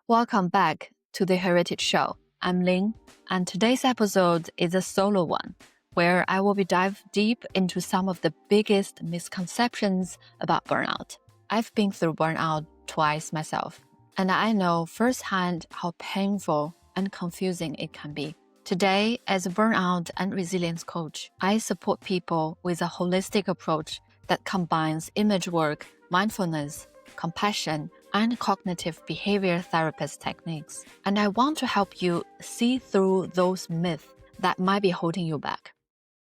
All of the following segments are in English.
Welcome back to the Heritage Show. I'm Ling, and today's episode is a solo one, where I will be dive deep into some of the biggest misconceptions about burnout. I've been through burnout twice myself, and I know firsthand how painful and confusing it can be. Today, as a burnout and resilience coach, I support people with a holistic approach that combines image work, mindfulness, compassion, and cognitive behavior therapist techniques. And I want to help you see through those myths that might be holding you back.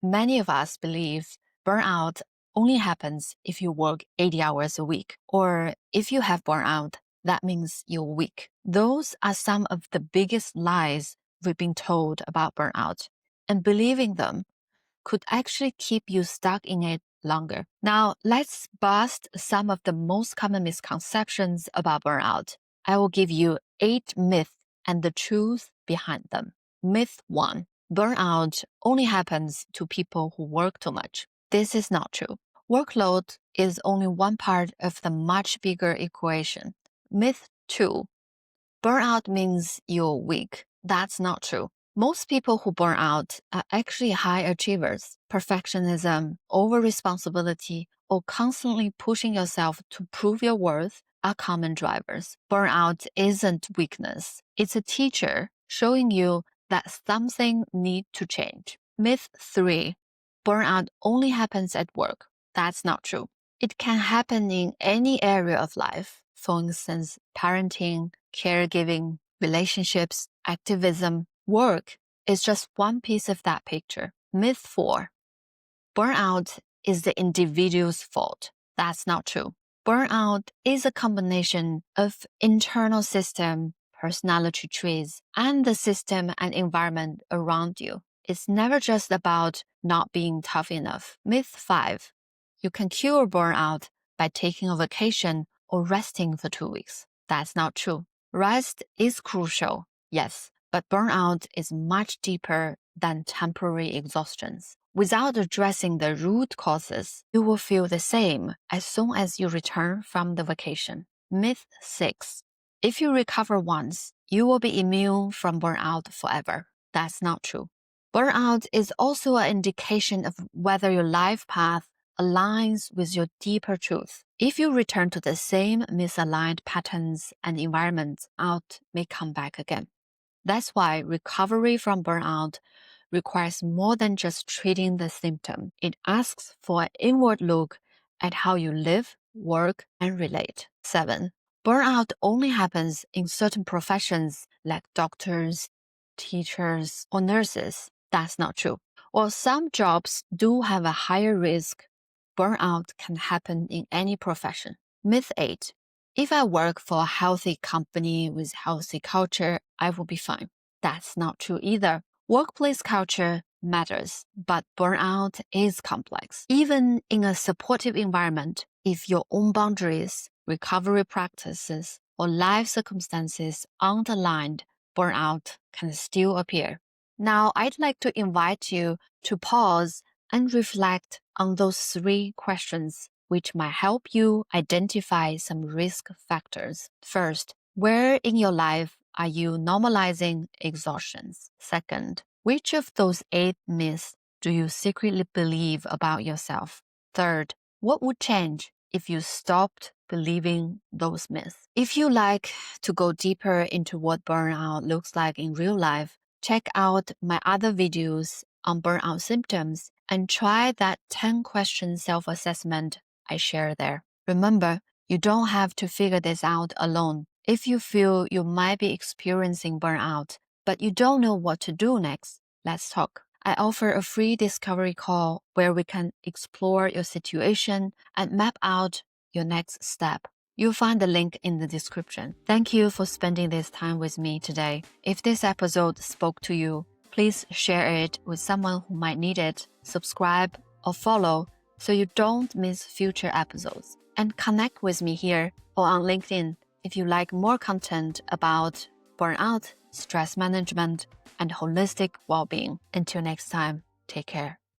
Many of us believe burnout only happens if you work 80 hours a week, or if you have burnout, that means you're weak. Those are some of the biggest lies we've been told about burnout, and believing them could actually keep you stuck in it longer. Now, let's bust some of the most common misconceptions about burnout. I will give you 8 myths and the truth behind them. Myth 1. Burnout only happens to people who work too much. This is not true. Workload is only one part of the much bigger equation. Myth 2. Burnout means you're weak. That's not true. Most people who burn out are actually high achievers. Perfectionism, over-responsibility, or constantly pushing yourself to prove your worth are common drivers. Burnout isn't weakness. It's a teacher showing you that something needs to change. Myth 3. Burnout only happens at work. That's not true. It can happen in any area of life. For instance, parenting, caregiving, relationships, activism. Work is just one piece of that picture. Myth 4. Burnout is the individual's fault. That's not true. Burnout is a combination of internal system, personality traits, and the system and environment around you. It's never just about not being tough enough. Myth 5. You can cure burnout by taking a vacation or resting for 2 weeks. That's not true. Rest is crucial, yes, but burnout is much deeper than temporary exhaustions. Without addressing the root causes, you will feel the same as soon as you return from the vacation. Myth 6. If you recover once, you will be immune from burnout forever. That's not true. Burnout is also an indication of whether your life path aligns with your deeper truth. If you return to the same misaligned patterns and environments, out may come back again. That's why recovery from burnout requires more than just treating the symptom. It asks for an inward look at how you live, work, and relate. 7. Burnout only happens in certain professions like doctors, teachers, or nurses. That's not true. While some jobs do have a higher risk, burnout can happen in any profession. Myth 8. If I work for a healthy company with healthy culture, I will be fine. That's not true either. Workplace culture matters, but burnout is complex. Even in a supportive environment, if your own boundaries, recovery practices, or life circumstances aren't aligned, burnout can still appear. Now, I'd like to invite you to pause and reflect on those 3 questions, which might help you identify some risk factors. First, where in your life are you normalizing exhaustions? Second, which of those 8 myths do you secretly believe about yourself? Third, what would change if you stopped believing those myths? If you like to go deeper into what burnout looks like in real life, check out my other videos on burnout symptoms and try that 10-question self-assessment I share there. Remember, you don't have to figure this out alone. If you feel you might be experiencing burnout, but you don't know what to do next, let's talk. I offer a free discovery call where we can explore your situation and map out your next step. You'll find the link in the description. Thank you for spending this time with me today. If this episode spoke to you, please share it with someone who might need it, subscribe or follow so you don't miss future episodes. And connect with me here or on LinkedIn if you like more content about burnout, stress management, and holistic well-being. Until next time, take care.